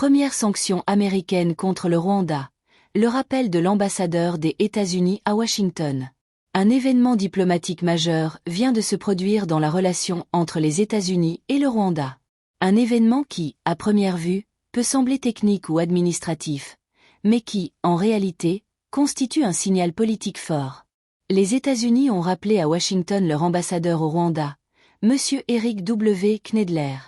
Première sanction américaine contre le Rwanda. Le rappel de l'ambassadeur des États-Unis à Washington. Un événement diplomatique majeur vient de se produire dans la relation entre les États-Unis et le Rwanda. Un événement qui, à première vue, peut sembler technique ou administratif, mais qui, en réalité, constitue un signal politique fort. Les États-Unis ont rappelé à Washington leur ambassadeur au Rwanda, M. Eric W. Knedler.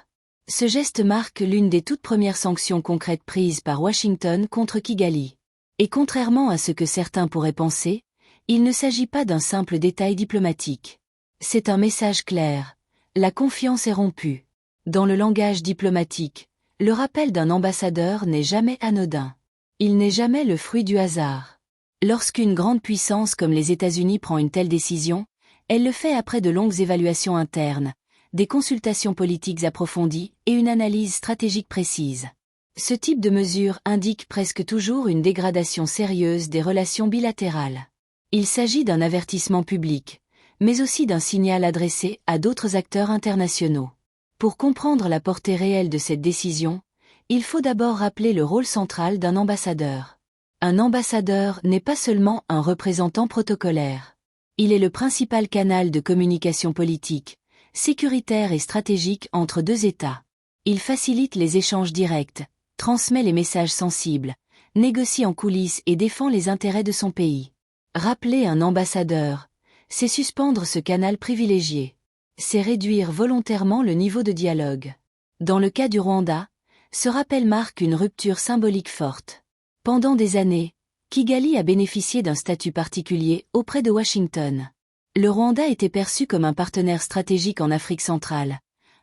Ce geste marque l'une des toutes premières sanctions concrètes prises par Washington contre Kigali. Et contrairement à ce que certains pourraient penser, il ne s'agit pas d'un simple détail diplomatique. C'est un message clair. La confiance est rompue. Dans le langage diplomatique, le rappel d'un ambassadeur n'est jamais anodin. Il n'est jamais le fruit du hasard. Lorsqu'une grande puissance comme les États-Unis prend une telle décision, elle le fait après de longues évaluations internes, des consultations politiques approfondies et une analyse stratégique précise. Ce type de mesure indique presque toujours une dégradation sérieuse des relations bilatérales. Il s'agit d'un avertissement public, mais aussi d'un signal adressé à d'autres acteurs internationaux. Pour comprendre la portée réelle de cette décision, il faut d'abord rappeler le rôle central d'un ambassadeur. Un ambassadeur n'est pas seulement un représentant protocolaire. Il est le principal canal de communication politique, sécuritaire et stratégique entre deux États. Il facilite les échanges directs, transmet les messages sensibles, négocie en coulisses et défend les intérêts de son pays. Rappeler un ambassadeur, c'est suspendre ce canal privilégié. C'est réduire volontairement le niveau de dialogue. Dans le cas du Rwanda, ce rappel marque une rupture symbolique forte. Pendant des années, Kigali a bénéficié d'un statut particulier auprès de Washington. Le Rwanda était perçu comme un partenaire stratégique en Afrique centrale,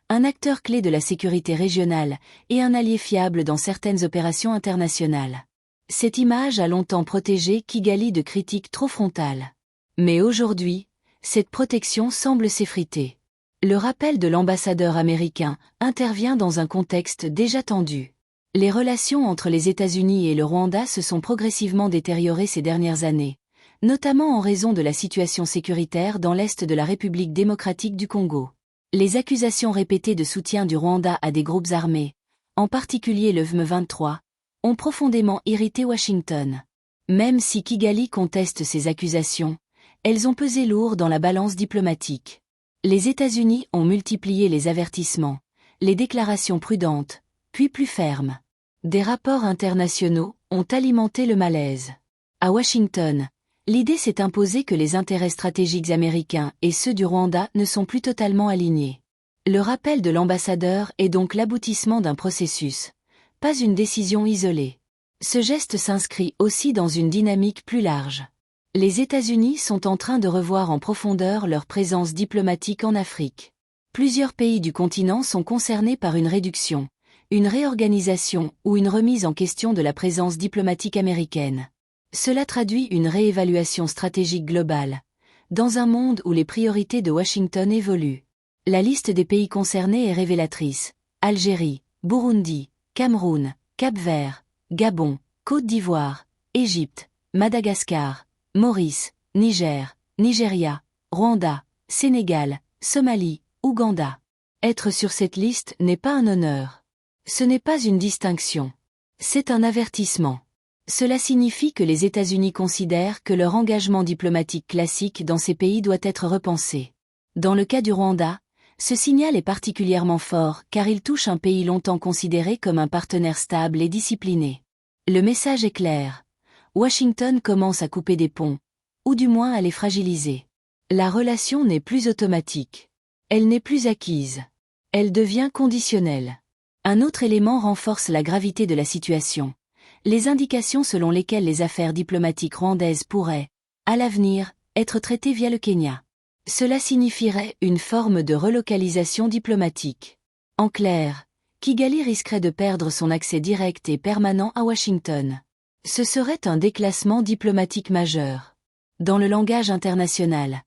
un acteur clé de la sécurité régionale et un allié fiable dans certaines opérations internationales. Cette image a longtemps protégé Kigali de critiques trop frontales. Mais aujourd'hui, cette protection semble s'effriter. Le rappel de l'ambassadeur américain intervient dans un contexte déjà tendu. Les relations entre les États-Unis et le Rwanda se sont progressivement détériorées ces dernières années, notamment en raison de la situation sécuritaire dans l'est de la République démocratique du Congo. Les accusations répétées de soutien du Rwanda à des groupes armés, en particulier le M23, ont profondément irrité Washington. Même si Kigali conteste ces accusations, elles ont pesé lourd dans la balance diplomatique. Les États-Unis ont multiplié les avertissements, les déclarations prudentes, puis plus fermes. Des rapports internationaux ont alimenté le malaise. À Washington, l'idée s'est imposée que les intérêts stratégiques américains et ceux du Rwanda ne sont plus totalement alignés. Le rappel de l'ambassadeur est donc l'aboutissement d'un processus, pas une décision isolée. Ce geste s'inscrit aussi dans une dynamique plus large. Les États-Unis sont en train de revoir en profondeur leur présence diplomatique en Afrique. Plusieurs pays du continent sont concernés par une réduction, une réorganisation ou une remise en question de la présence diplomatique américaine. Cela traduit une réévaluation stratégique globale, dans un monde où les priorités de Washington évoluent. La liste des pays concernés est révélatrice. Algérie, Burundi, Cameroun, Cap-Vert, Gabon, Côte d'Ivoire, Égypte, Madagascar, Maurice, Niger, Nigeria, Rwanda, Sénégal, Somalie, Ouganda. Être sur cette liste n'est pas un honneur. Ce n'est pas une distinction. C'est un avertissement. Cela signifie que les États-Unis considèrent que leur engagement diplomatique classique dans ces pays doit être repensé. Dans le cas du Rwanda, ce signal est particulièrement fort car il touche un pays longtemps considéré comme un partenaire stable et discipliné. Le message est clair. Washington commence à couper des ponts, ou du moins à les fragiliser. La relation n'est plus automatique. Elle n'est plus acquise. Elle devient conditionnelle. Un autre élément renforce la gravité de la situation. Les indications selon lesquelles les affaires diplomatiques rwandaises pourraient, à l'avenir, être traitées via le Kenya. Cela signifierait une forme de relocalisation diplomatique. En clair, Kigali risquerait de perdre son accès direct et permanent à Washington. Ce serait un déclassement diplomatique majeur. Dans le langage international,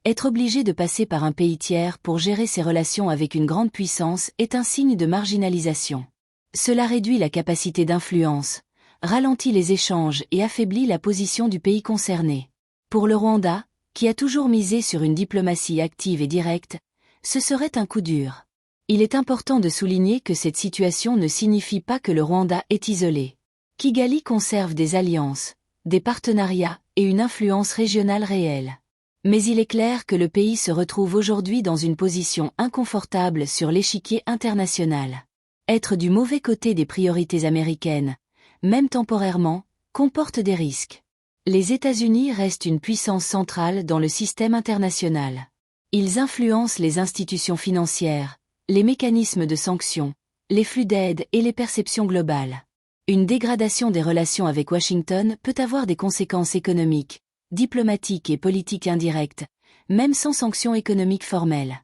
être obligé de passer par un pays tiers pour gérer ses relations avec une grande puissance est un signe de marginalisation. Cela réduit la capacité d'influence, ralentit les échanges et affaiblit la position du pays concerné. Pour le Rwanda, qui a toujours misé sur une diplomatie active et directe, ce serait un coup dur. Il est important de souligner que cette situation ne signifie pas que le Rwanda est isolé. Kigali conserve des alliances, des partenariats et une influence régionale réelle. Mais il est clair que le pays se retrouve aujourd'hui dans une position inconfortable sur l'échiquier international. Être du mauvais côté des priorités américaines, même temporairement, comporte des risques. Les États-Unis restent une puissance centrale dans le système international. Ils influencent les institutions financières, les mécanismes de sanctions, les flux d'aide et les perceptions globales. Une dégradation des relations avec Washington peut avoir des conséquences économiques, diplomatiques et politiques indirectes, même sans sanctions économiques formelles.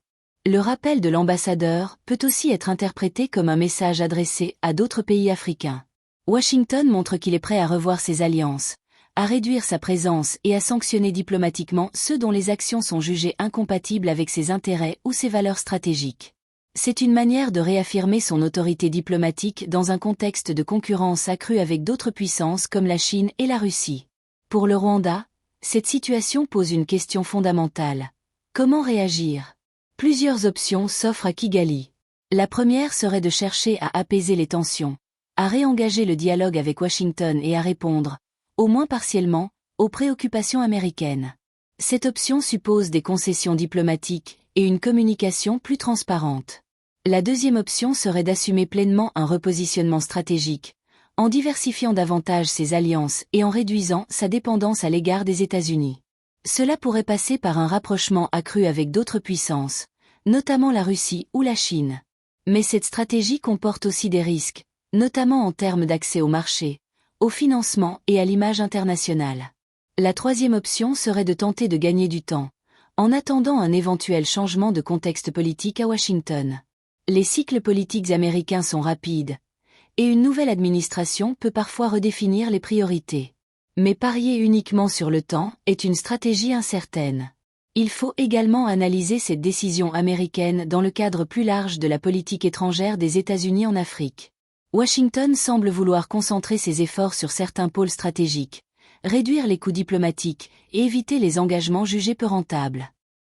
Le rappel de l'ambassadeur peut aussi être interprété comme un message adressé à d'autres pays africains. Washington montre qu'il est prêt à revoir ses alliances, à réduire sa présence et à sanctionner diplomatiquement ceux dont les actions sont jugées incompatibles avec ses intérêts ou ses valeurs stratégiques. C'est une manière de réaffirmer son autorité diplomatique dans un contexte de concurrence accrue avec d'autres puissances comme la Chine et la Russie. Pour le Rwanda, cette situation pose une question fondamentale. Comment réagir? Plusieurs options s'offrent à Kigali. La première serait de chercher à apaiser les tensions, à réengager le dialogue avec Washington et à répondre, au moins partiellement, aux préoccupations américaines. Cette option suppose des concessions diplomatiques et une communication plus transparente. La deuxième option serait d'assumer pleinement un repositionnement stratégique, en diversifiant davantage ses alliances et en réduisant sa dépendance à l'égard des États-Unis. Cela pourrait passer par un rapprochement accru avec d'autres puissances, notamment la Russie ou la Chine. Mais cette stratégie comporte aussi des risques, notamment en termes d'accès au marché, au financement et à l'image internationale. La troisième option serait de tenter de gagner du temps, en attendant un éventuel changement de contexte politique à Washington. Les cycles politiques américains sont rapides, et une nouvelle administration peut parfois redéfinir les priorités. Mais parier uniquement sur le temps est une stratégie incertaine. Il faut également analyser cette décision américaine dans le cadre plus large de la politique étrangère des États-Unis en Afrique. Washington semble vouloir concentrer ses efforts sur certains pôles stratégiques, réduire les coûts diplomatiques et éviter les engagements jugés peu rentables.